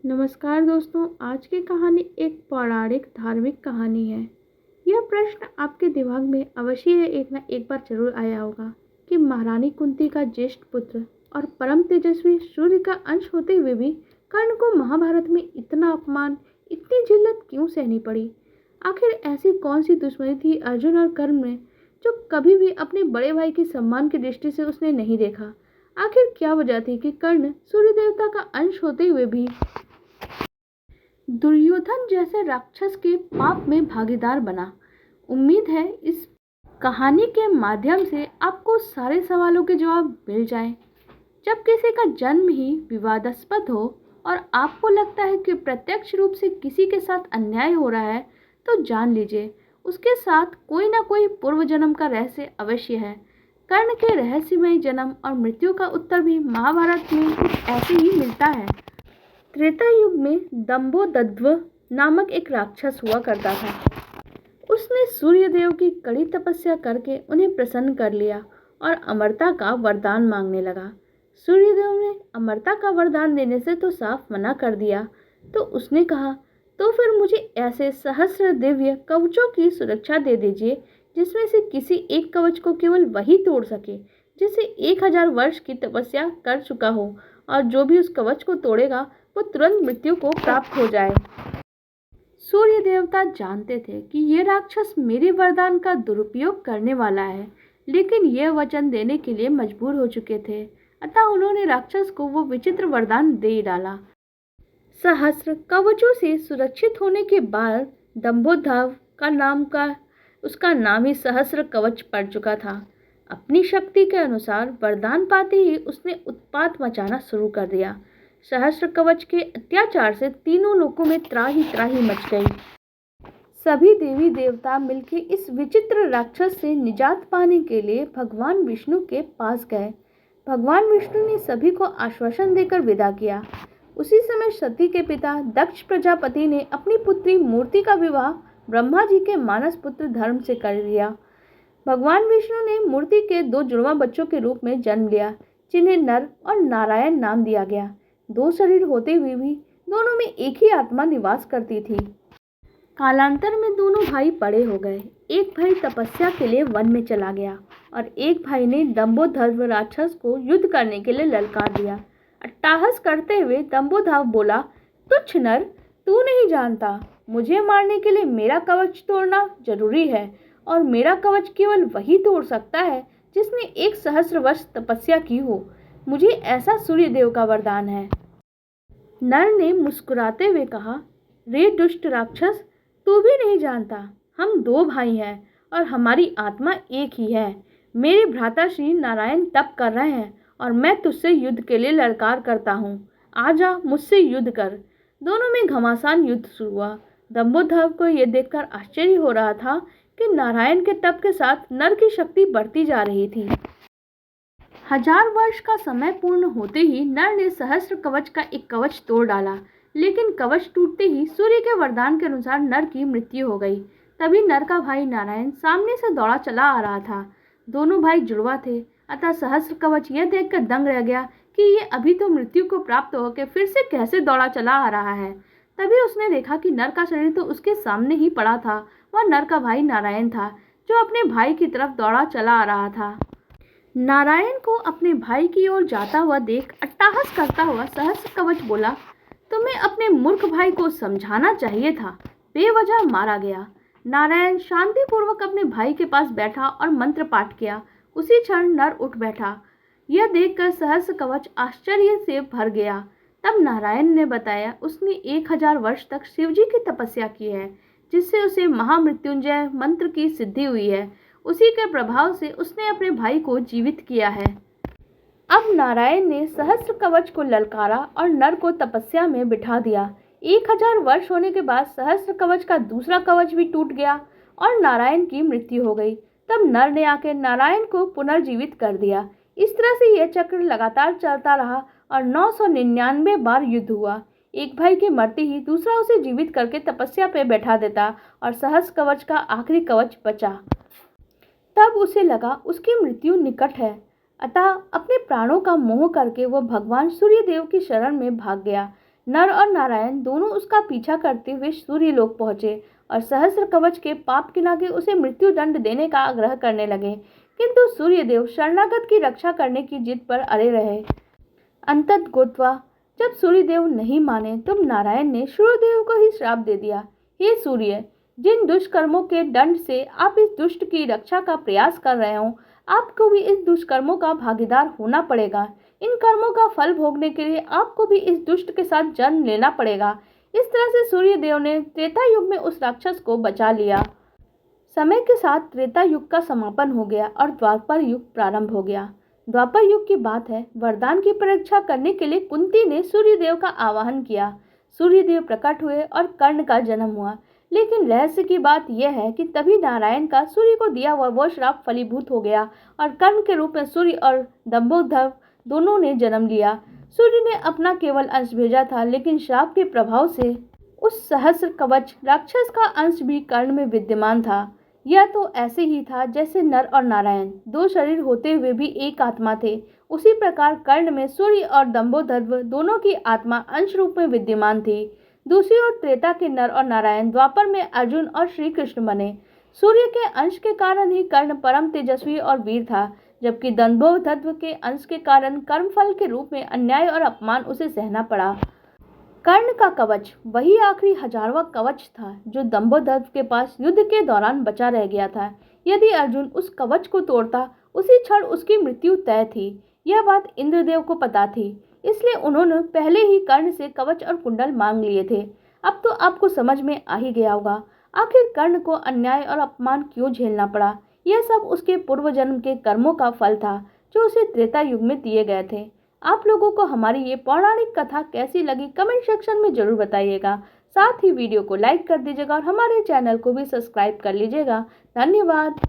नमस्कार दोस्तों, आज की कहानी एक पौराणिक धार्मिक कहानी है। यह प्रश्न आपके दिमाग में अवश्य एक न एक बार जरूर आया होगा कि महारानी कुंती का ज्येष्ठ पुत्र और परम तेजस्वी सूर्य का अंश होते हुए भी कर्ण को महाभारत में इतना अपमान, इतनी जिल्लत क्यों सहनी पड़ी। आखिर ऐसी कौन सी दुश्मनी थी अर्जुन और कर्ण में जो कभी भी अपने बड़े भाई के सम्मान की दृष्टि से उसने नहीं देखा। आखिर क्या वजह थी कि कर्ण सूर्य देवता का अंश होते हुए भी दुर्योधन जैसे राक्षस के पाप में भागीदार बना। उम्मीद है इस कहानी के माध्यम से आपको सारे सवालों के जवाब मिल जाएं। जब किसी का जन्म ही विवादास्पद हो और आपको लगता है कि प्रत्यक्ष रूप से किसी के साथ अन्याय हो रहा है, तो जान लीजिए उसके साथ कोई ना कोई पूर्व जन्म का रहस्य अवश्य है। कर्ण के रहस्यमय जन्म और मृत्यु का उत्तर भी महाभारत में कुछ ऐसे ही मिलता है। त्रेता युग में दंभोदध्व नामक एक राक्षस हुआ करता था। उसने सूर्य देव की कड़ी तपस्या करके उन्हें प्रसन्न कर लिया और अमरता का वरदान मांगने लगा। सूर्य देव ने अमरता का वरदान देने से तो साफ मना कर दिया। तो उसने कहा, तो फिर मुझे ऐसे सहस्र दिव्य कवचों की सुरक्षा दे दीजिए जिसमें से किसी एक कवच को केवल वही तोड़ सके जिसे 1000 वर्ष की तपस्या कर चुका हो, और जो भी उस कवच को तोड़ेगा वो तुरंत मृत्यु को प्राप्त हो जाए। सूर्य देवता जानते थे कि ये राक्षस मेरे वरदान का दुरुपयोग करने वाला है, लेकिन यह वचन देने के लिए मजबूर हो चुके थे। अतः उन्होंने राक्षस को वो विचित्र वरदान दे डाला। सहस्र कवचों से सुरक्षित होने के बाद दंभोदध्व का उसका नाम ही सहस्र कवच पड़ चुका था। अपनी शक्ति के अनुसार वरदान पाते ही उसने उत्पात मचाना शुरू कर दिया। सहस्र कवच के अत्याचार से तीनों लोकों में त्राही त्राही मच गई। सभी देवी देवता मिलकर इस विचित्र राक्षस से निजात पाने के लिए भगवान विष्णु के पास गए। भगवान विष्णु ने सभी को आश्वासन देकर विदा किया। उसी समय सती के पिता दक्ष प्रजापति ने अपनी पुत्री मूर्ति का विवाह ब्रह्मा जी के मानस पुत्र धर्म से कर दिया। भगवान विष्णु ने मूर्ति के 2 जुड़वा बच्चों के रूप में जन्म लिया, जिन्हें नर और नारायण नाम दिया गया। 2 शरीर होते हुए भी दोनों में एक ही आत्मा निवास करती थी। कालांतर में दोनों भाई बड़े हो गए। एक भाई तपस्या के लिए वन में चला गया और एक भाई ने दंभोदध्व राक्षस को युद्ध करने के लिए ललकार दिया। अट्टहास करते हुए दंभोदध्व बोला, तुच्छ नर, तू नहीं जानता, मुझे मारने के लिए मेरा कवच तोड़ना जरूरी है, और मेरा कवच केवल वही तोड़ सकता है जिसने 1 सहस्र वर्ष तपस्या की हो। मुझे ऐसा सूर्य देव का वरदान है। नर ने मुस्कुराते हुए कहा, रे दुष्ट राक्षस, तू भी नहीं जानता, हम 2 भाई हैं और हमारी आत्मा एक ही है। मेरे भ्राता श्री नारायण तप कर रहे हैं और मैं तुझसे युद्ध के लिए ललकार करता हूँ। आजा, मुझसे युद्ध कर। दोनों में घमासान युद्ध शुरू हुआ। दंभोदध्व को यह देखकर आश्चर्य हो रहा था कि नारायण के तप के साथ नर की शक्ति बढ़ती जा रही थी। 1000 वर्ष का समय पूर्ण होते ही नर ने सहस्र कवच का एक कवच तोड़ डाला, लेकिन कवच टूटते ही सूर्य के वरदान के अनुसार नर की मृत्यु हो गई। तभी नर का भाई नारायण सामने से दौड़ा चला आ रहा था। दोनों भाई जुड़वा थे, अतः सहस्र कवच यह देखकर दंग रह गया कि ये अभी तो मृत्यु को प्राप्त होकर फिर से कैसे दौड़ा चला आ रहा है। तभी उसने देखा कि नर का शरीर तो उसके सामने ही पड़ा था। वह नर का भाई नारायण था, जो अपने भाई की तरफ दौड़ा चला आ रहा था। नारायण को अपने भाई की ओर जाता हुआ देख अट्टहास करता हुआ सहस्र कवच बोला, तुम्हें अपने मूर्ख भाई को समझाना चाहिए था, बेवजह मारा गया। नारायण शांतिपूर्वक अपने भाई के पास बैठा और मंत्र पाठ किया। उसी क्षण नर उठ बैठा। यह देखकर सहस्र कवच आश्चर्य से भर गया। तब नारायण ने बताया, उसने 1000 वर्ष तक शिवजी की तपस्या की है, जिससे उसे महामृत्युंजय मंत्र की सिद्धि हुई है। उसी के प्रभाव से उसने अपने भाई को जीवित किया है। अब नारायण ने सहस्र कवच को ललकारा और नर को तपस्या में बिठा दिया। 1000 वर्ष होने के बाद सहस्र कवच का दूसरा कवच भी टूट गया और नारायण की मृत्यु हो गई। तब नर ने आकर नारायण को पुनर्जीवित कर दिया। इस तरह से यह चक्र लगातार चलता रहा और 999 बार युद्ध हुआ। एक भाई के मरते ही दूसरा उसे जीवित करके तपस्या पे बैठा देता और सहस्र कवच का आखिरी कवच बचा। तब उसे लगा उसकी मृत्यु निकट है, अतः अपने प्राणों का मोह करके वह भगवान सूर्यदेव की शरण में भाग गया। नर और नारायण दोनों उसका पीछा करते हुए सूर्यलोक पहुंचे और सहस्र कवच के पाप के नागे उसे मृत्यु दंड देने का आग्रह करने लगे, किंतु सूर्यदेव शरणागत की रक्षा करने की जिद पर अड़े रहे। अंतत गोत्वा, जब सूर्यदेव नहीं माने तब नारायण ने सूर्यदेव को ही श्राप दे दिया। हे सूर्य, जिन दुष्कर्मों के दंड से आप इस दुष्ट की रक्षा का प्रयास कर रहे हो, आपको भी इस दुष्कर्मों का भागीदार होना पड़ेगा। इन कर्मों का फल भोगने के लिए आपको भी इस दुष्ट के साथ जन्म लेना पड़ेगा। इस तरह से सूर्यदेव ने त्रेता युग में उस राक्षस को बचा लिया। समय के साथ त्रेता युग का समापन हो गया और द्वापर युग प्रारंभ हो गया। द्वापर युग की बात है। वरदान की परीक्षा करने के लिए कुंती ने सूर्यदेव का आवाहन किया। सूर्यदेव प्रकट हुए और कर्ण का जन्म हुआ। लेकिन रहस्य की बात यह है कि तभी नारायण का सूर्य को दिया हुआ वो श्राप फलीभूत हो गया और कर्ण के रूप में सूर्य और दंभोदर दोनों ने जन्म लिया। सूर्य ने अपना केवल अंश भेजा था, लेकिन श्राप के प्रभाव से उस सहस्र कवच राक्षस का अंश भी कर्ण में विद्यमान था। यह तो ऐसे ही था जैसे नर और नारायण दो शरीर होते हुए भी एक आत्मा थे। उसी प्रकार कर्ण में सूर्य और दंभोदर्भ दोनों की आत्मा अंश रूप में विद्यमान थी। दूसरी ओर त्रेता के नर और नारायण द्वापर में अर्जुन और श्री कृष्ण बने। सूर्य के अंश के कारण ही कर्ण परम तेजस्वी और वीर था, जबकि दंभोदर्भ के अंश के कारण कर्मफल के रूप में अन्याय और अपमान उसे सहना पड़ा। कर्ण का कवच वही आखिरी 1000वां कवच था जो दंभोदर्भ के पास युद्ध के दौरान बचा रह गया था। यदि अर्जुन उस कवच को तोड़ता, उसी क्षण उसकी मृत्यु तय थी। यह बात इंद्रदेव को पता थी, इसलिए उन्होंने पहले ही कर्ण से कवच और कुंडल मांग लिए थे। अब तो आपको समझ में आ ही गया होगा आखिर कर्ण को अन्याय और अपमान क्यों झेलना पड़ा। यह सब उसके पूर्व जन्म के कर्मों का फल था जो उसे त्रेता युग में दिए गए थे। आप लोगों को हमारी ये पौराणिक कथा कैसी लगी कमेंट सेक्शन में जरूर बताइएगा। साथ ही वीडियो को लाइक कर दीजिएगा और हमारे चैनल को भी सब्सक्राइब कर लीजिएगा। धन्यवाद।